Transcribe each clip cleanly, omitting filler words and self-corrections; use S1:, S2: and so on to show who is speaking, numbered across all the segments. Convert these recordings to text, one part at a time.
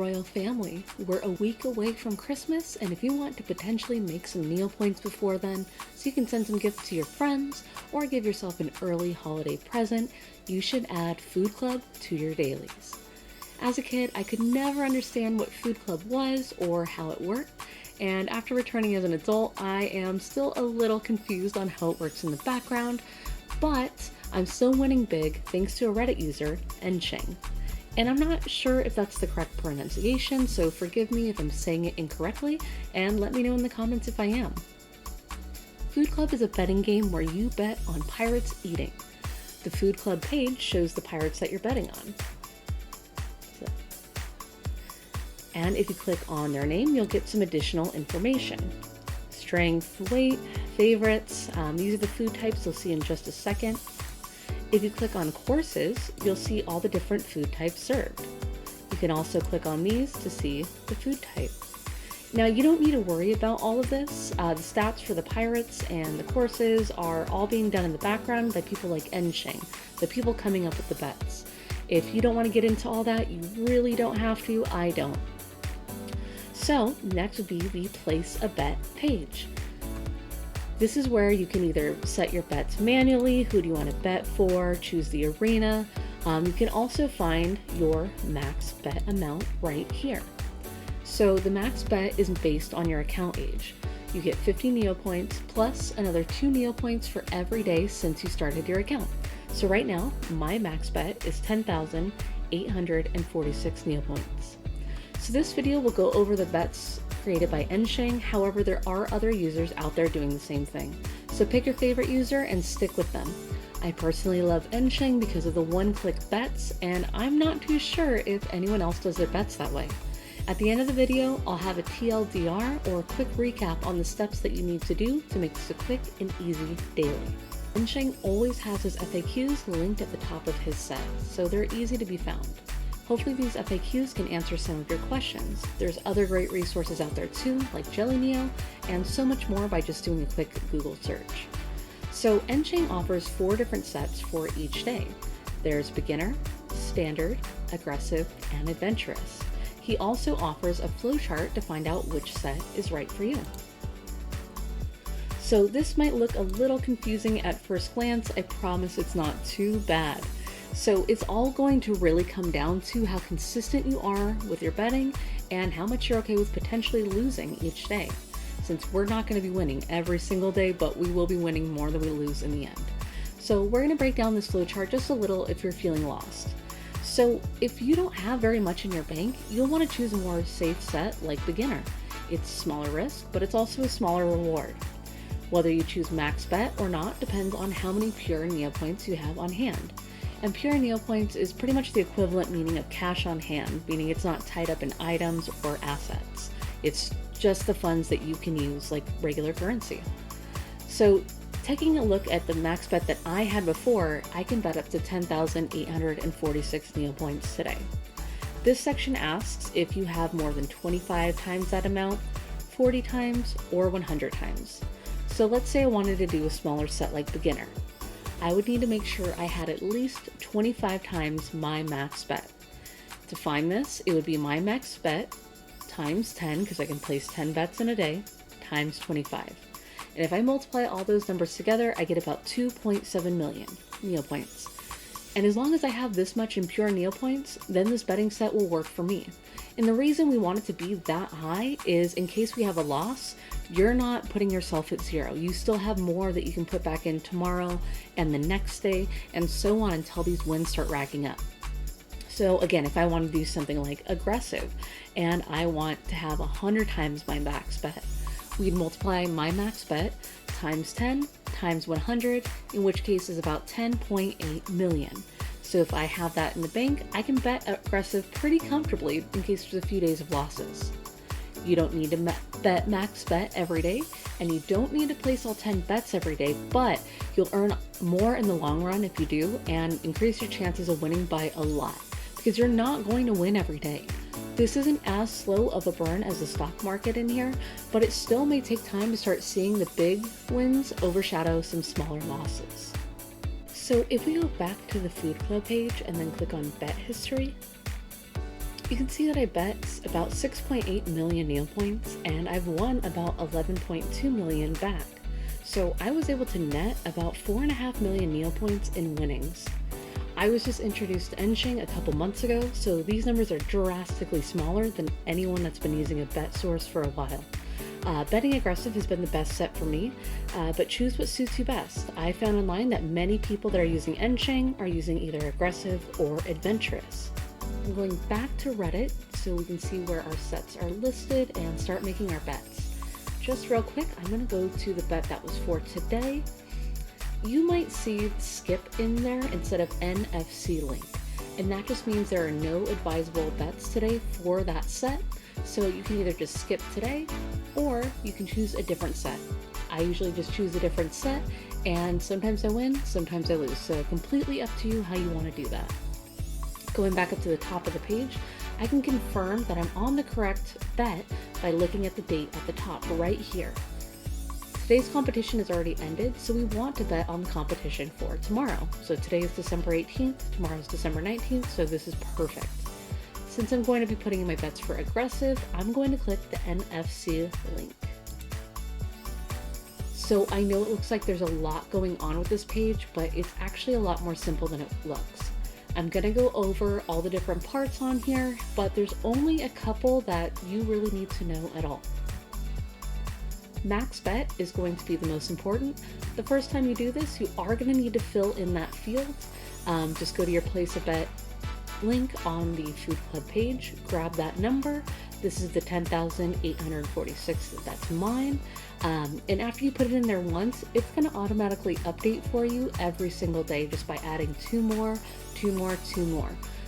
S1: royal family. We're a week away from Christmas, and if you want to potentially make some Neopoints before then, so you can send some gifts to your friends or give yourself an early holiday present, you should add Food Club to your dailies. As a kid, I could never understand what Food Club was or how it worked, and after returning as an adult, I am still a little confused on how it works in the background, but I'm still winning big thanks to a Reddit user, Nsheng. And I'm not sure if that's the correct pronunciation, so forgive me if I'm saying it incorrectly, and let me know in the comments if I am. Food Club is a betting game where you bet on pirates eating. The Food Club page shows the pirates that you're betting on. And if you click on their name, you'll get some additional information. Strength, weight, favorites, these are the food types you'll see in just a second. If you click on courses, you'll see all the different food types served. You can also click on these to see the food type. Now, you don't need to worry about all of this. The stats for the pirates and the courses are all being done in the background by people like Nsheng, the people coming up with the bets. If you don't want to get into all that, you really don't have to. I don't. So next would be the place a bet page. This is where you can either set your bets manually, who do you want to bet for, choose the arena. You can also find your max bet amount right here. So the max bet is based on your account age. You get 50 Neopoints plus another 2 Neopoints for every day since you started your account. So right now, my max bet is 10,846 Neopoints. So this video will go over the bets created by Nsheng, however there are other users out there doing the same thing. So pick your favorite user and stick with them. I personally love Nsheng because of the one-click bets, and I'm not too sure if anyone else does their bets that way. At the end of the video, I'll have a TLDR or a quick recap on the steps that you need to do to make this a quick and easy daily. Nsheng always has his FAQs linked at the top of his set, so they're easy to be found. Hopefully these FAQs can answer some of your questions. There's other great resources out there too, like Jelly Neo, and so much more by just doing a quick Google search. So Nsheng offers 4 different sets for each day. There's beginner, standard, aggressive, and adventurous. He also offers a flowchart to find out which set is right for you. So this might look a little confusing at first glance. I promise it's not too bad. So it's all going to really come down to how consistent you are with your betting and how much you're okay with potentially losing each day. Since we're not going to be winning every single day, but we will be winning more than we lose in the end. So we're going to break down this flowchart just a little if you're feeling lost. So if you don't have very much in your bank, you'll want to choose a more safe set like beginner. It's smaller risk, but it's also a smaller reward. Whether you choose max bet or not depends on how many pure Neopoints you have on hand. And pure Neopoints is pretty much the equivalent meaning of cash on hand, meaning it's not tied up in items or assets. It's just the funds that you can use like regular currency. So taking a look at the max bet that I had before, I can bet up to 10,846 Neopoints today. This section asks if you have more than 25 times that amount, 40 times, or 100 times. So let's say I wanted to do a smaller set like beginner. I would need to make sure I had at least 25 times my max bet. To find this, it would be my max bet times 10, because I can place 10 bets in a day, times 25. And if I multiply all those numbers together, I get about 2.7 million Neopoints. And as long as I have this much in pure Neopoints, then this betting set will work for me. And the reason we want it to be that high is in case we have a loss, you're not putting yourself at zero. You still have more that you can put back in tomorrow and the next day and so on until these wins start racking up. So again, if I want to do something like aggressive and I want to have 100 times my max bet, we'd multiply my max bet times 10 times 100, in which case is about 10.8 million. So if I have that in the bank, I can bet aggressive pretty comfortably in case there's a few days of losses. You don't need to bet max bet every day, and you don't need to place all 10 bets every day, but you'll earn more in the long run if you do, and increase your chances of winning by a lot, because you're not going to win every day. This isn't as slow of a burn as the stock market in here, but it still may take time to start seeing the big wins overshadow some smaller losses. So if we go back to the Food Club page and then click on Bet History, You can see that I bet about 6.8 million Neo points and I've won about 11.2 million back. So I was able to net about 4.5 million Neo points in winnings. I was just introduced to Nsheng a couple months ago, so these numbers are drastically smaller than anyone that's been using a bet source for a while. Betting aggressive has been the best set for me, but choose what suits you best. I found online that many people that are using Nsheng are using either aggressive or adventurous. I'm going back to Reddit so we can see where our sets are listed and start making our bets. Just real quick, I'm going to go to the bet that was for today. You might see skip in there instead of NFC link, and that just means there are no advisable bets today for that set, so you can either just skip today or you can choose a different set. I usually just choose a different set, and sometimes I win, sometimes I lose, so completely up to you how you want to do that. Going back up to the top of the page, I can confirm that I'm on the correct bet by looking at the date at the top right here. Today's competition has already ended, so we want to bet on the competition for tomorrow. So today is December 18th, tomorrow is December 19th, so this is perfect. Since I'm going to be putting in my bets for aggressive, I'm going to click the NFC link. So I know it looks like there's a lot going on with this page, but it's actually a lot more simple than it looks. I'm going to go over all the different parts on here, but there's only a couple that you really need to know at all. Max bet is going to be the most important. The first time you do this, you are going to need to fill in that field. Just go to your place a bet link on the Food Club page, grab that number. This is the 10,846, that's mine. And after you put it in there once, it's going to automatically update for you every single day just by adding two more.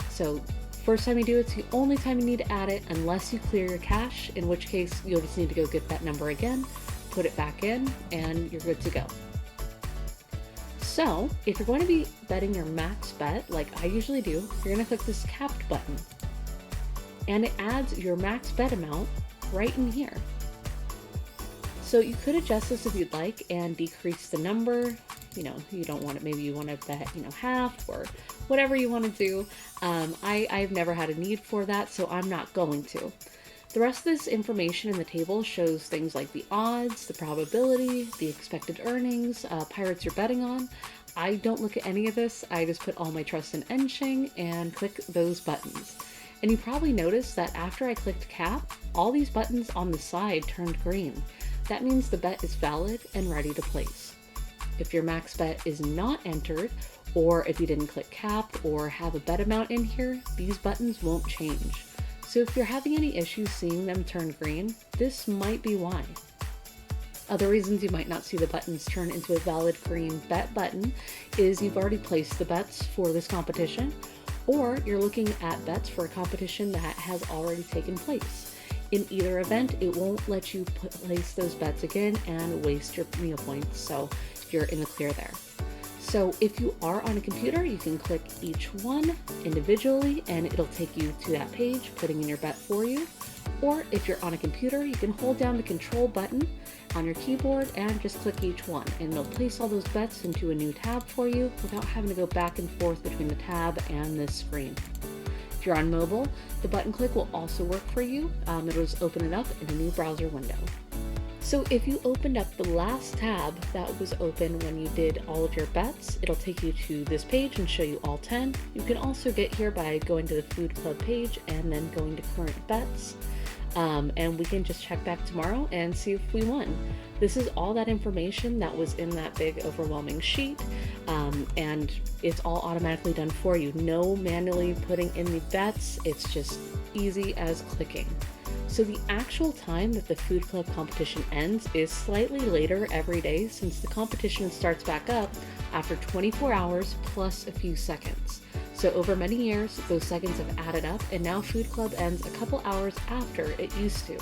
S1: So first time you do it's the only time you need to add it unless you clear your cache, in which case you'll just need to go get that number again, put it back in, and you're good to go. So if you're going to be betting your max bet, like I usually do, you're going to click this capped button. And it adds your max bet amount right in here. So you could adjust this if you'd like and decrease the number. You know, you don't want it, maybe you want to bet, half or whatever you want to do. I've never had a need for that, so I'm not going to. The rest of this information in the table shows things like the odds, the probability, the expected earnings, pirates you're betting on. I don't look at any of this. I just put all my trust in Nsheng and click those buttons. And you probably noticed that after I clicked cap, all these buttons on the side turned green. That means the bet is valid and ready to place. If your max bet is not entered, or if you didn't click cap or have a bet amount in here, these buttons won't change. So if you're having any issues seeing them turn green, this might be why. Other reasons you might not see the buttons turn into a valid green bet button is you've already placed the bets for this competition, or you're looking at bets for a competition that has already taken place. In either event, it won't let you place those bets again and waste your Neo points, so you're in the clear there. So if you are on a computer, you can click each one individually and it'll take you to that page, putting in your bet for you. Or if you're on a computer, you can hold down the control button on your keyboard and just click each one, and it'll place all those bets into a new tab for you without having to go back and forth between the tab and this screen. If you're on mobile, the button click will also work for you. It'll just open it up in a new browser window. So if you opened up the last tab that was open when you did all of your bets, it'll take you to this page and show you all 10. You can also get here by going to the Food Club page and then going to current bets. And we can just check back tomorrow and see if we won. This is all that information that was in that big overwhelming sheet, and it's all automatically done for you. No manually putting in the bets, it's just easy as clicking. So the actual time that the Food Club competition ends is slightly later every day, since the competition starts back up after 24 hours plus a few seconds. So over many years, those seconds have added up, and now Food Club ends a couple hours after it used to.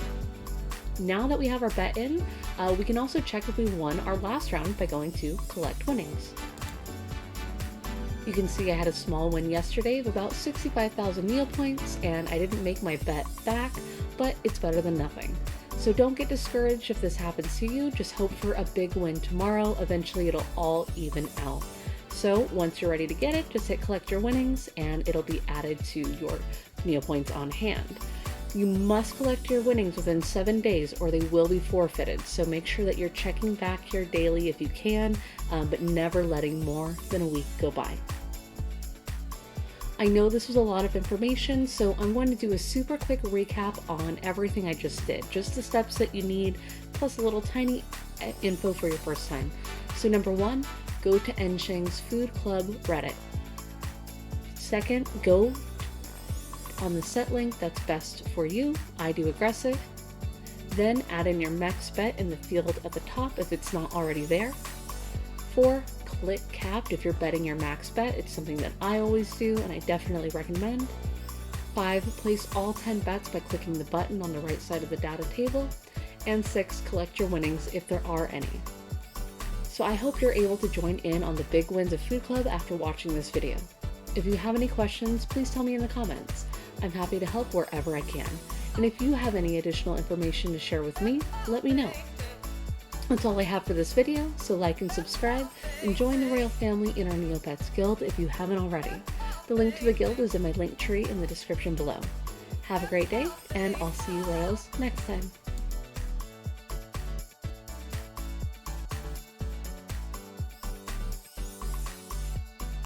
S1: Now that we have our bet in, we can also check if we won our last round by going to collect winnings. You can see I had a small win yesterday of about 65,000 Neo points, and I didn't make my bet back, but it's better than nothing. So don't get discouraged if this happens to you, just hope for a big win tomorrow. Eventually it'll all even out. So once you're ready to get it, just hit collect your winnings and it'll be added to your Neopoints on hand. You must collect your winnings within 7 days or they will be forfeited, so make sure that you're checking back here daily if you can, but never letting more than a week go by. I know this was a lot of information, so I'm going to do a super quick recap on everything I just did, just the steps that you need, plus a little tiny info for your first time. So number 1, go to Nsheng's Food Club Reddit. Second, go on the set link that's best for you. I do aggressive. Then add in your max bet in the field at the top if it's not already there. 4, click capped if you're betting your max bet. It's something that I always do and I definitely recommend. 5, place all 10 bets by clicking the button on the right side of the data table. And 6, collect your winnings if there are any. So I hope you're able to join in on the big wins of Food Club after watching this video. If you have any questions, please tell me in the comments. I'm happy to help wherever I can. And if you have any additional information to share with me, let me know. That's all I have for this video, so like and subscribe and join the Royal family in our Neopets Guild if you haven't already. The link to the guild is in my link tree in the description below. Have a great day, and I'll see you Royals next time.